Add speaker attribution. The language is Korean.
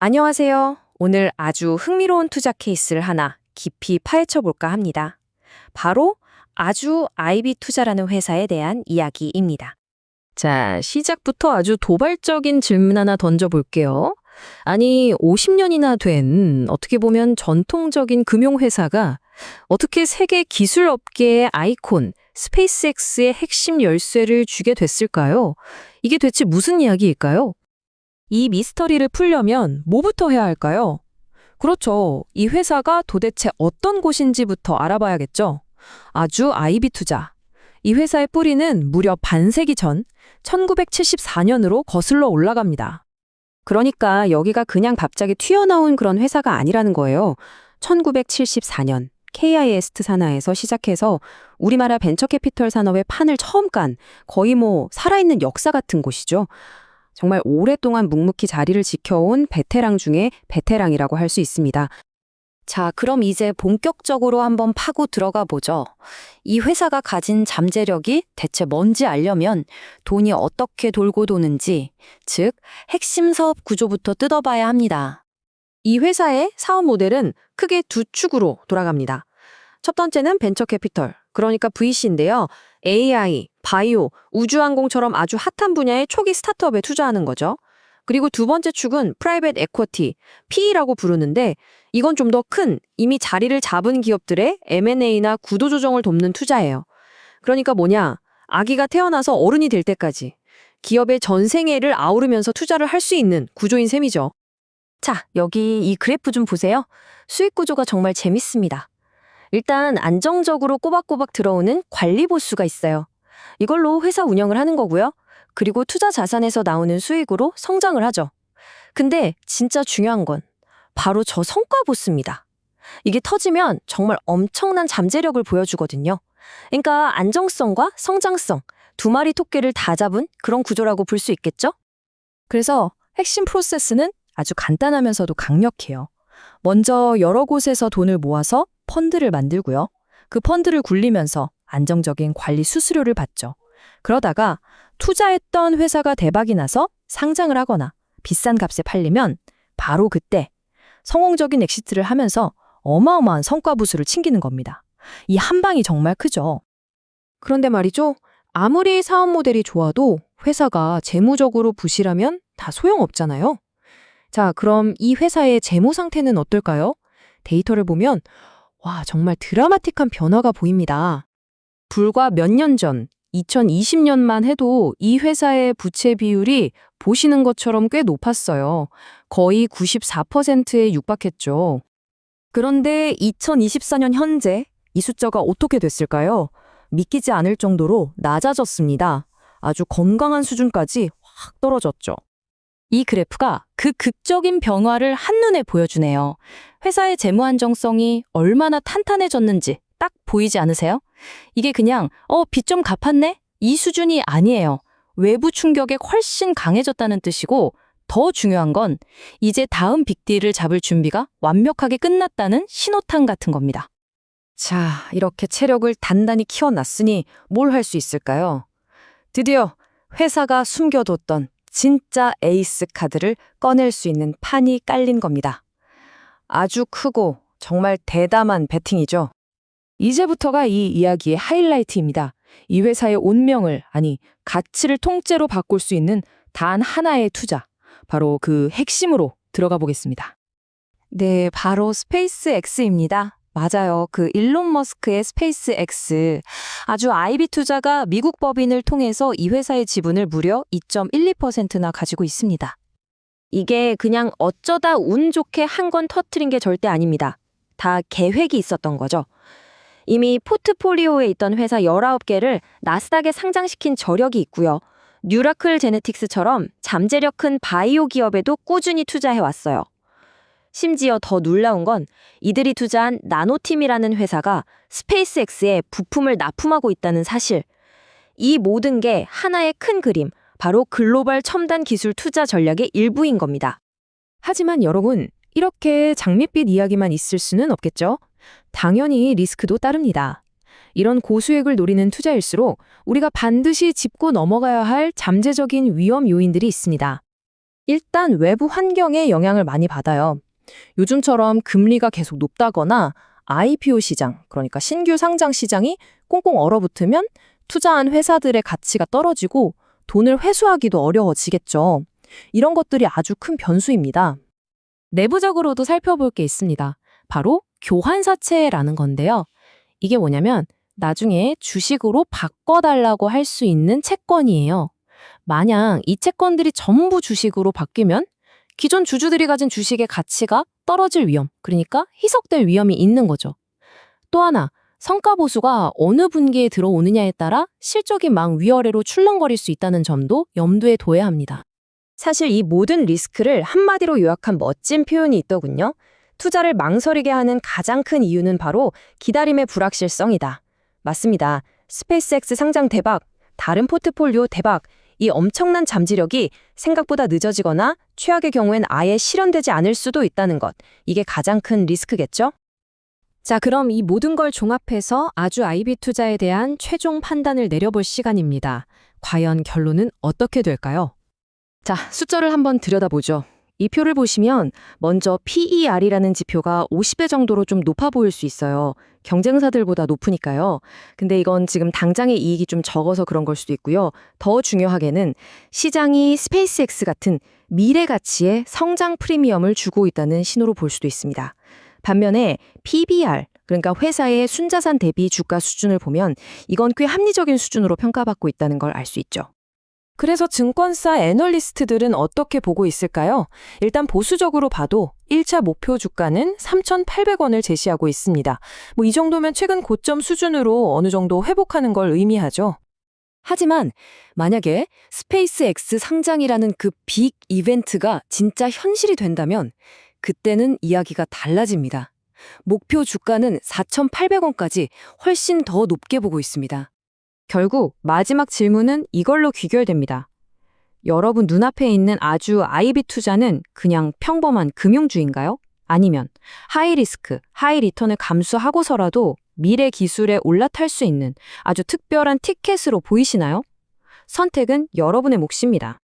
Speaker 1: 안녕하세요. 오늘 아주 흥미로운 투자 케이스를 하나 깊이 파헤쳐 볼까 합니다. 바로 아주 아이비 투자라는 회사에 대한 이야기입니다.
Speaker 2: 자, 시작부터 아주 도발적인 질문 하나 던져볼게요. 아니, 50년이나 된 어떻게 보면 전통적인 금융회사가 어떻게 세계 기술업계의 아이콘, 스페이스X의 핵심 열쇠를 쥐게 됐을까요? 이게 대체 무슨 이야기일까요?
Speaker 3: 이 미스터리를 풀려면 뭐부터 해야 할까요? 그렇죠. 이 회사가 도대체 어떤 곳인지부터 알아봐야겠죠. 아주 아이비 투자. 이 회사의 뿌리는 무려 반세기 전 1974년으로 거슬러 올라갑니다.
Speaker 1: 그러니까 여기가 그냥 갑자기 튀어나온 그런 회사가 아니라는 거예요. 1974년 KIST 산하에서 시작해서 우리나라 벤처캐피털 산업의 판을 처음 깐 거의 살아있는 역사 같은 곳이죠. 정말 오랫동안 묵묵히 자리를 지켜온 베테랑 중에 베테랑이라고 할 수 있습니다. 자, 그럼 이제 본격적으로 한번 파고 들어가 보죠. 이 회사가 가진 잠재력이 대체 뭔지 알려면 돈이 어떻게 돌고 도는지, 즉 핵심 사업 구조부터 뜯어봐야 합니다. 이 회사의 사업 모델은 크게 두 축으로 돌아갑니다. 첫 번째는 벤처 캐피털, 그러니까 VC인데요. AI, 바이오, 우주항공처럼 아주 핫한 분야의 초기 스타트업에 투자하는 거죠. 그리고 두 번째 축은 프라이빗 에쿼티, PE라고 부르는데 이건 좀 더 큰, 이미 자리를 잡은 기업들의 M&A나 구도조정을 돕는 투자예요. 그러니까 아기가 태어나서 어른이 될 때까지 기업의 전생애를 아우르면서 투자를 할 수 있는 구조인 셈이죠. 자, 여기 이 그래프 좀 보세요. 수익 구조가 정말 재밌습니다. 일단 안정적으로 꼬박꼬박 들어오는 관리 보수가 있어요. 이걸로 회사 운영을 하는 거고요. 그리고 투자 자산에서 나오는 수익으로 성장을 하죠. 근데 진짜 중요한 건 바로 저 성과 보수입니다. 이게 터지면 정말 엄청난 잠재력을 보여주거든요. 그러니까 안정성과 성장성, 두 마리 토끼를 다 잡은 그런 구조라고 볼 수 있겠죠?
Speaker 3: 그래서 핵심 프로세스는 아주 간단하면서도 강력해요. 먼저 여러 곳에서 돈을 모아서 펀드를 만들고요. 그 펀드를 굴리면서 안정적인 관리 수수료를 받죠. 그러다가 투자했던 회사가 대박이 나서 상장을 하거나 비싼 값에 팔리면 바로 그때 성공적인 엑시트를 하면서 어마어마한 성과 부수를 챙기는 겁니다. 이 한 방이 정말 크죠.
Speaker 1: 그런데 말이죠. 아무리 사업 모델이 좋아도 회사가 재무적으로 부실하면 다 소용없잖아요. 자, 그럼 이 회사의 재무 상태는 어떨까요? 데이터를 보면 정말 드라마틱한 변화가 보입니다. 불과 몇 년 전, 2020년만 해도 이 회사의 부채 비율이 보시는 것처럼 꽤 높았어요. 거의 94%에 육박했죠. 그런데 2024년 현재 이 숫자가 어떻게 됐을까요? 믿기지 않을 정도로 낮아졌습니다. 아주 건강한 수준까지 확 떨어졌죠.
Speaker 3: 이 그래프가 그 극적인 변화를 한눈에 보여주네요. 회사의 재무 안정성이 얼마나 탄탄해졌는지 딱 보이지 않으세요? 이게 그냥 빚 좀 갚았네? 이 수준이 아니에요. 외부 충격에 훨씬 강해졌다는 뜻이고 더 중요한 건 이제 다음 빅딜을 잡을 준비가 완벽하게 끝났다는 신호탄 같은 겁니다.
Speaker 1: 자, 이렇게 체력을 단단히 키워놨으니 뭘 할 수 있을까요? 드디어 회사가 숨겨뒀던 진짜 에이스 카드를 꺼낼 수 있는 판이 깔린 겁니다. 아주 크고 정말 대담한 배팅이죠. 이제부터가 이 이야기의 하이라이트입니다. 이 회사의 운명을, 가치를 통째로 바꿀 수 있는 단 하나의 투자. 바로 그 핵심으로 들어가 보겠습니다. 네, 바로 스페이스X입니다. 맞아요. 그 일론 머스크의 스페이스X. 아주 아이비 투자가 미국 법인을 통해서 이 회사의 지분을 무려 2.12%나 가지고 있습니다. 이게 그냥 어쩌다 운 좋게 한 건 터트린 게 절대 아닙니다. 다 계획이 있었던 거죠. 이미 포트폴리오에 있던 회사 19개를 나스닥에 상장시킨 저력이 있고요. 뉴라클 제네틱스처럼 잠재력 큰 바이오 기업에도 꾸준히 투자해왔어요. 심지어 더 놀라운 건 이들이 투자한 나노팀이라는 회사가 스페이스X에 부품을 납품하고 있다는 사실. 이 모든 게 하나의 큰 그림, 바로 글로벌 첨단 기술 투자 전략의 일부인 겁니다. 하지만 여러분, 이렇게 장밋빛 이야기만 있을 수는 없겠죠? 당연히 리스크도 따릅니다. 이런 고수익을 노리는 투자일수록 우리가 반드시 짚고 넘어가야 할 잠재적인 위험 요인들이 있습니다.
Speaker 3: 일단 외부 환경의 영향을 많이 받아요. 요즘처럼 금리가 계속 높다거나 IPO 시장, 그러니까 신규 상장 시장이 꽁꽁 얼어붙으면 투자한 회사들의 가치가 떨어지고 돈을 회수하기도 어려워지겠죠. 이런 것들이 아주 큰 변수입니다.
Speaker 2: 내부적으로도 살펴볼 게 있습니다. 바로 교환사채라는 건데요. 이게 뭐냐면 나중에 주식으로 바꿔달라고 할 수 있는 채권이에요. 만약 이 채권들이 전부 주식으로 바뀌면 기존 주주들이 가진 주식의 가치가 떨어질 위험, 그러니까 희석될 위험이 있는 거죠. 또 하나, 성과 보수가 어느 분기에 들어오느냐에 따라 실적이 막 위아래로 출렁거릴 수 있다는 점도 염두에 둬야 합니다.
Speaker 1: 사실 이 모든 리스크를 한마디로 요약한 멋진 표현이 있더군요. 투자를 망설이게 하는 가장 큰 이유는 바로 기다림의 불확실성이다. 맞습니다. 스페이스X 상장 대박, 다른 포트폴리오 대박, 이 엄청난 잠재력이 생각보다 늦어지거나 최악의 경우엔 아예 실현되지 않을 수도 있다는 것. 이게 가장 큰 리스크겠죠?
Speaker 2: 자, 그럼 이 모든 걸 종합해서 아주 IB 투자에 대한 최종 판단을 내려볼 시간입니다. 과연 결론은 어떻게 될까요?
Speaker 3: 자, 숫자를 한번 들여다보죠. 이 표를 보시면 먼저 PER이라는 지표가 50배 정도로 좀 높아 보일 수 있어요. 경쟁사들보다 높으니까요. 근데 이건 지금 당장의 이익이 좀 적어서 그런 걸 수도 있고요. 더 중요하게는 시장이 스페이스X 같은 미래 가치에 성장 프리미엄을 주고 있다는 신호로 볼 수도 있습니다. 반면에 PBR, 그러니까 회사의 순자산 대비 주가 수준을 보면 이건 꽤 합리적인 수준으로 평가받고 있다는 걸 알 수 있죠.
Speaker 4: 그래서 증권사 애널리스트들은 어떻게 보고 있을까요? 일단 보수적으로 봐도 1차 목표 주가는 3,800원을 제시하고 있습니다. 이 정도면 최근 고점 수준으로 어느 정도 회복하는 걸 의미하죠.
Speaker 2: 하지만 만약에 스페이스X 상장이라는 그 빅 이벤트가 진짜 현실이 된다면 그때는 이야기가 달라집니다. 목표 주가는 4,800원까지 훨씬 더 높게 보고 있습니다.
Speaker 1: 결국 마지막 질문은 이걸로 귀결됩니다. 여러분 눈앞에 있는 아주 IB 투자는 그냥 평범한 금융주인가요? 아니면 하이 리스크, 하이 리턴을 감수하고서라도 미래 기술에 올라탈 수 있는 아주 특별한 티켓으로 보이시나요? 선택은 여러분의 몫입니다.